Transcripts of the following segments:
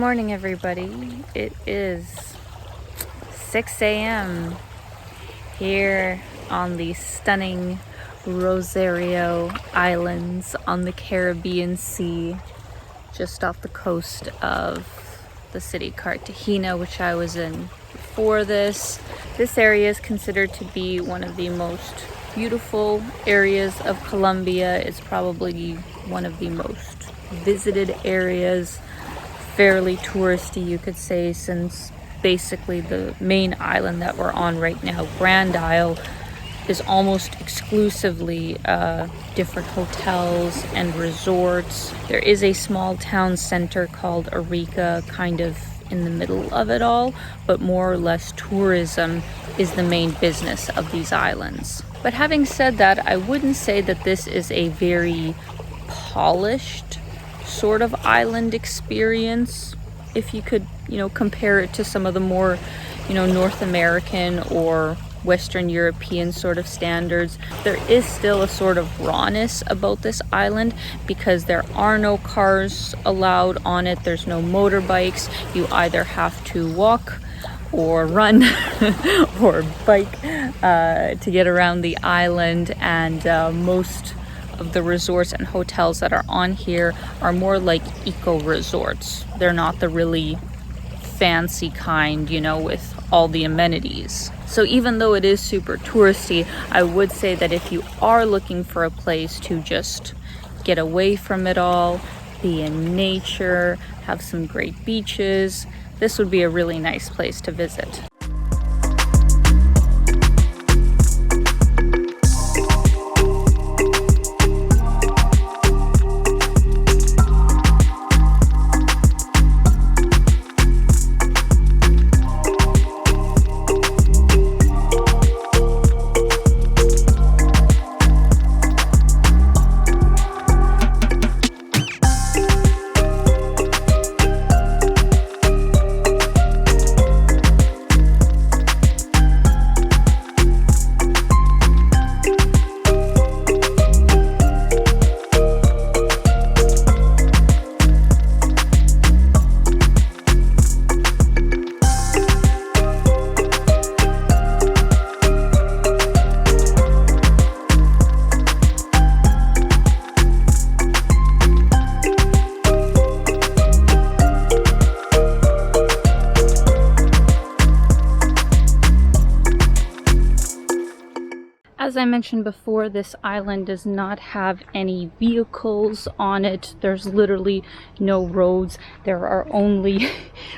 morning, everybody. It is 6 a.m. here on the stunning Rosario Islands on the Caribbean Sea, just off the coast of the city Cartagena, which I was in before this. This area is considered to be one of the most beautiful areas of Colombia. It's probably one of the most visited areas, fairly touristy, you could say, since basically the main island that we're on right now, Grand Isle, is almost exclusively different hotels and resorts. There is a small town center called Arica, kind of in the middle of it all, but more or less tourism is the main business of these islands. But having said that, I wouldn't say that this is a very polished sort of island experience, if you could, compare it to some of the more, North American or Western European sort of standards. There is still a sort of rawness about this island because there are no cars allowed on it. There's no motorbikes. You either have to walk or run or bike to get around the island, and most of the resorts and hotels that are on here are more like eco resorts. They're not the really fancy kind, with all the amenities. So even though it is super touristy, I would say that if you are looking for a place to just get away from it all, be in nature, have some great beaches, this would be a really nice place to visit. As I mentioned before, this island does not have any vehicles on it. There's literally no roads. There are only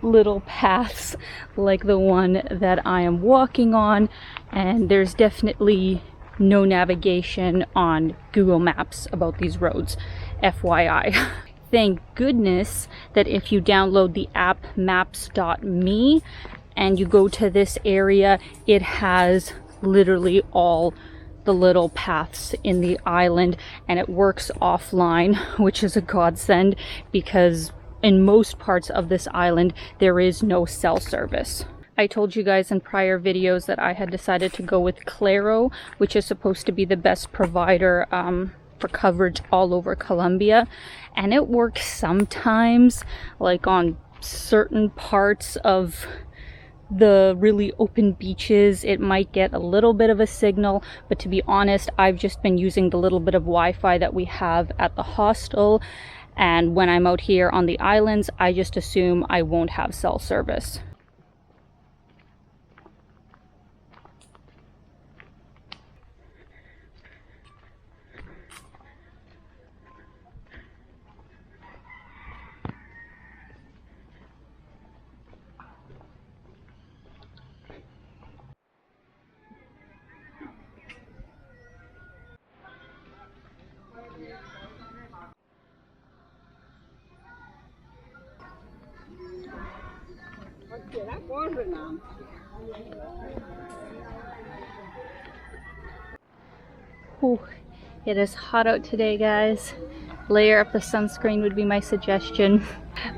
little paths like the one that I am walking on, and there's definitely no navigation on Google Maps about these roads, FYI. Thank goodness that if you download the app maps.me and you go to this area, it has literally all the little paths in the island, and it works offline, which is a godsend because in most parts of this island there is no cell service. I told you guys in prior videos that I had decided to go with Claro, which is supposed to be the best provider for coverage all over Colombia, and it works sometimes, like on certain parts of the really open beaches. It might get a little bit of a signal, but to be honest, I've just been using the little bit of Wi-Fi that we have at the hostel, and when I'm out here on the islands, I just assume I won't have cell service. Whew, it is hot out today, guys. Layer up the sunscreen would be my suggestion.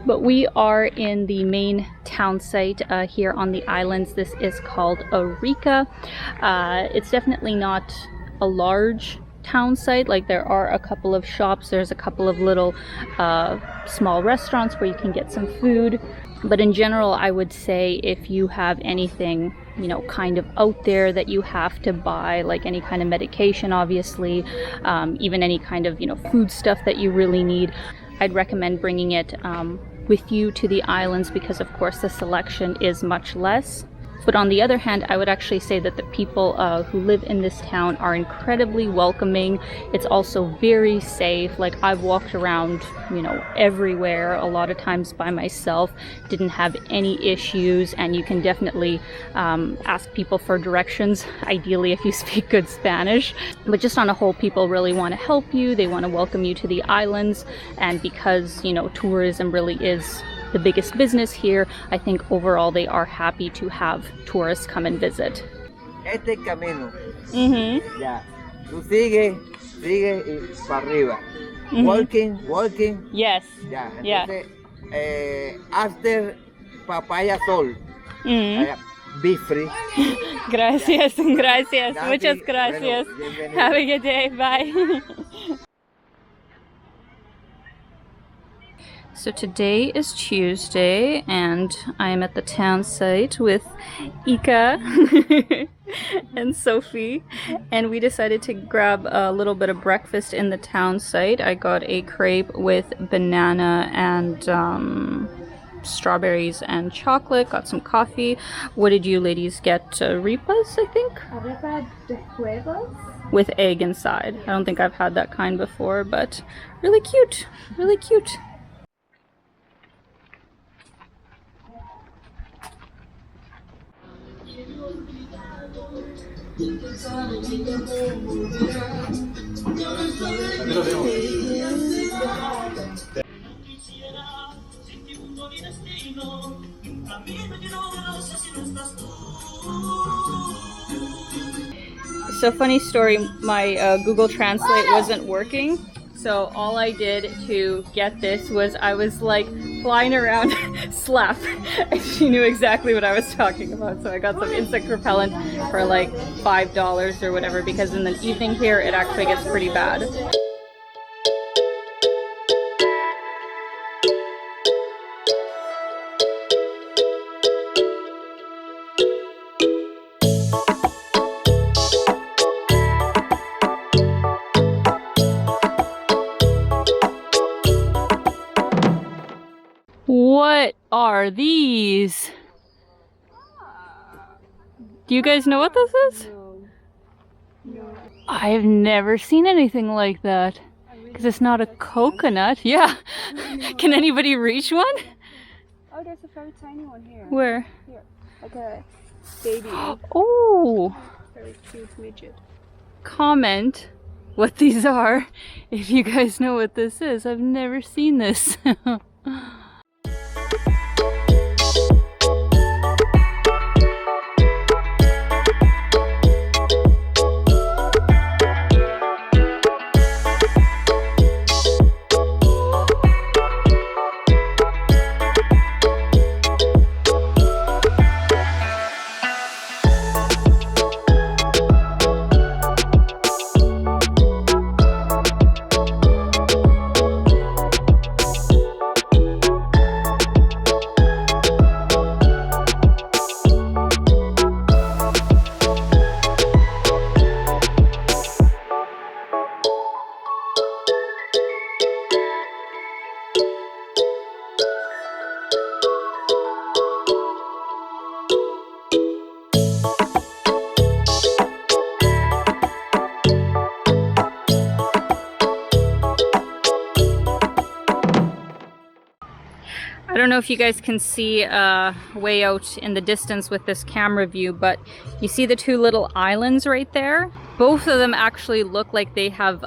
But we are in the main town site here on the islands. This is called Arica. It's definitely not a large town site. Like there are a couple of shops, there's a couple of little small restaurants where you can get some food. But in general, I would say if you have anything, you know, kind of out there that you have to buy, like any kind of medication, obviously, even any kind of, you know, food stuff that you really need, I'd recommend bringing it with you to the islands, because of course the selection is much less. But on the other hand, I would actually say that the people who live in this town are incredibly welcoming. It's also very safe. Like I've walked around, you know, everywhere, a lot of times by myself, didn't have any issues, and you can definitely ask people for directions, ideally if you speak good Spanish. But just on a whole, people really want to help you. They want to welcome you to the islands, and because, you know, tourism really is the biggest business here, I think overall they are happy to have tourists come and visit. Este camino. Mm-hmm. Ya. Tú sigue y para arriba. Mm-hmm. Walking. Yes. Ya. Yeah. Entonces, after papaya sol. Mm-hmm. Be free. Gracias, gracias. Gracias. Muchas gracias. Bueno, Have a good day. Bye. So today is Tuesday, and I am at the town site with Ika and Sophie, and we decided to grab a little bit of breakfast in the town site. I got a crepe with banana and strawberries and chocolate, got some coffee. What did you ladies get? Ripas, I think? Arepa de huevos? With egg inside. I don't think I've had that kind before, but really cute, really cute. So funny story, my Google Translate wasn't working, so all I did to get this was I was like flying around slap, and she knew exactly what I was talking about. So I got some insect repellent for like $5 or whatever, because in the evening here it actually gets pretty bad. What are these? Do you guys know what this is? No. I've never seen anything like that. Because it's not a coconut. Yeah. Can anybody reach one? Oh, there's a very tiny one here. Where? Here, like a baby. Oh! Very cute midget. Comment what these are if you guys know what this is. I've never seen this. I don't know if you guys can see way out in the distance with this camera view, but you see the two little islands right there? Both of them actually look like they have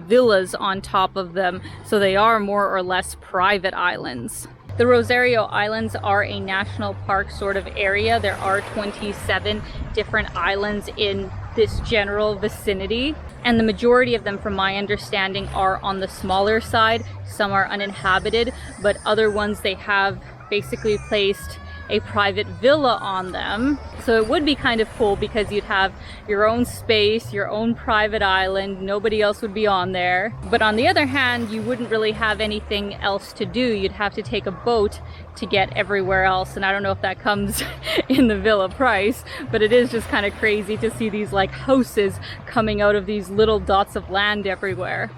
villas on top of them, so they are more or less private islands. The Rosario Islands are a national park sort of area. There are 27 different islands in this general vicinity, and the majority of them, from my understanding, are on the smaller side. Some are uninhabited, but other ones they have basically placed a private villa on them. So it would be kind of cool because you'd have your own space, your own private island, nobody else would be on there. But on the other hand, you wouldn't really have anything else to do. You'd have to take a boat to get everywhere else, and I don't know if that comes in the villa price, but it is just kind of crazy to see these like houses coming out of these little dots of land everywhere.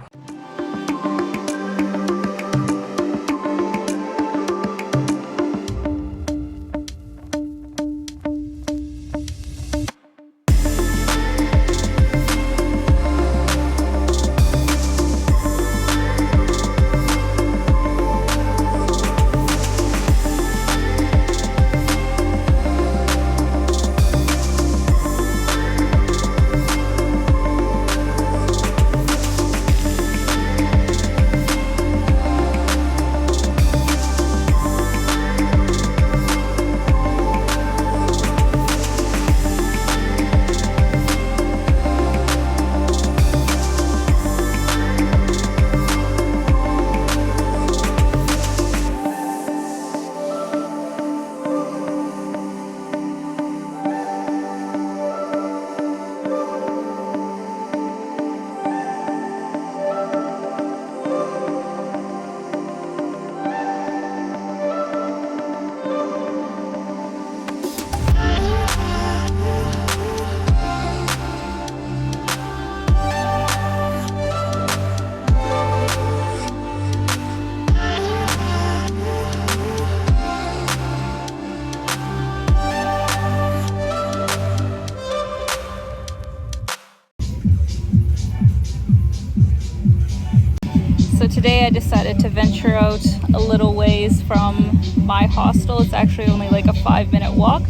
So today I decided to venture out a little ways from my hostel. It's actually only like a 5-minute walk,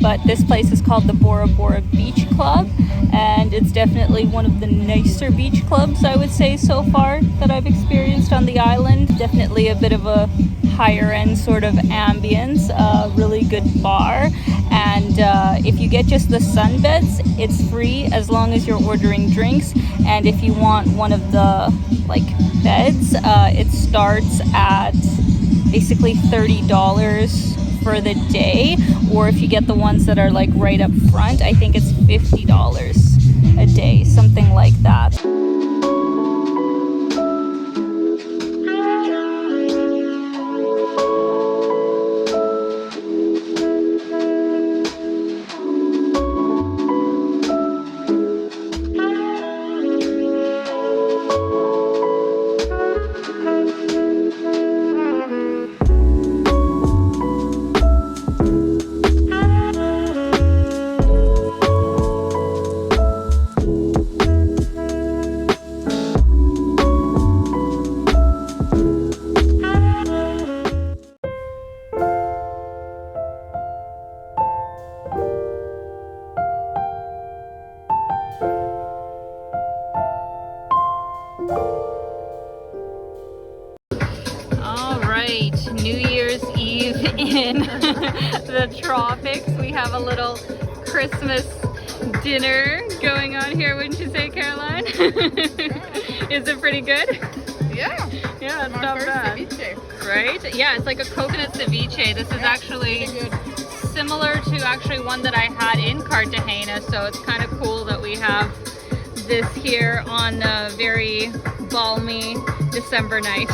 but this place is called the Bora Beach Club, and it's definitely one of the nicer beach clubs I would say so far that I've experienced on the island. Definitely a bit of a higher end sort of ambience, really good bar, and if you get just the sunbeds, it's free as long as you're ordering drinks. And if you want one of the like beds, it starts at basically $30 for the day, or if you get the ones that are like right up front, I think it's $50 a day, something like that. New Year's Eve in the tropics. We have a little Christmas dinner going on here, wouldn't you say, Caroline? Is it pretty good? Yeah. Yeah, it's My not first bad. ceviche. Right? Yeah, it's like a coconut ceviche. This is actually similar to actually one that I had in Cartagena, so it's kind of cool that we have this here on a very balmy December night.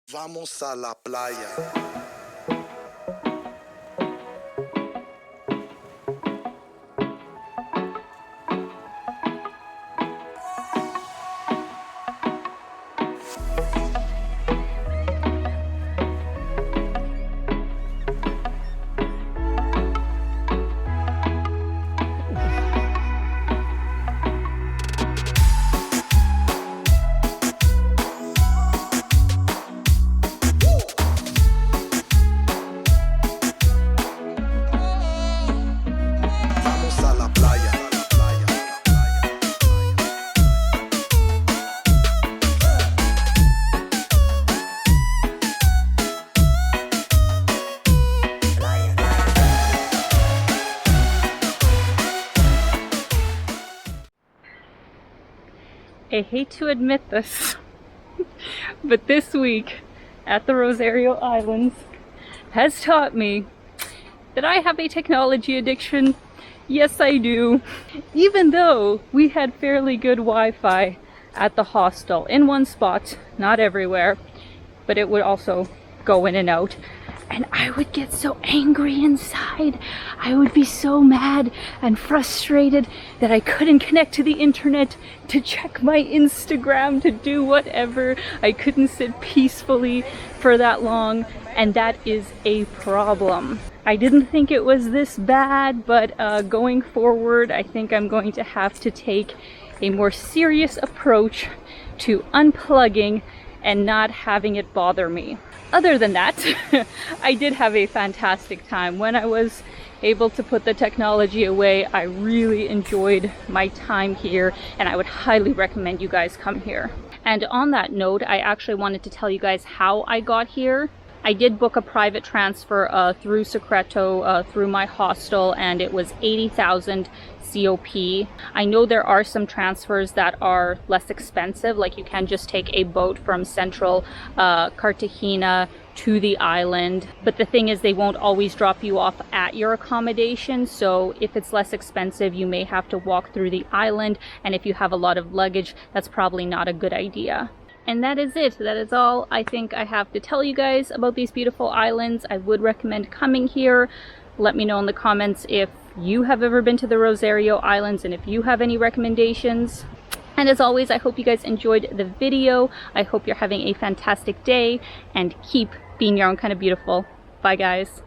Vamos a la playa. I hate to admit this, but this week at the Rosario Islands has taught me that I have a technology addiction. Yes, I do. Even though we had fairly good Wi-Fi at the hostel, in one spot, not everywhere, but it would also go in and out. And I would get so angry inside. I would be so mad and frustrated that I couldn't connect to the internet to check my Instagram, to do whatever. I couldn't sit peacefully for that long, and that is a problem. I didn't think it was this bad, but going forward, I think I'm going to have to take a more serious approach to unplugging and not having it bother me. Other than that, I did have a fantastic time. When I was able to put the technology away, I really enjoyed my time here, and I would highly recommend you guys come here. And on that note, I actually wanted to tell you guys how I got here. I did book a private transfer through Secreto, through my hostel, and it was 80,000 COP. I know there are some transfers that are less expensive, like you can just take a boat from central Cartagena to the island, but the thing is they won't always drop you off at your accommodation, so if it's less expensive you may have to walk through the island, and if you have a lot of luggage that's probably not a good idea. And that is it. That is all I think I have to tell you guys about these beautiful islands. I would recommend coming here. Let me know in the comments if you have ever been to the Rosario Islands and if you have any recommendations. And as always, I hope you guys enjoyed the video. I hope you're having a fantastic day and keep being your own kind of beautiful. Bye guys.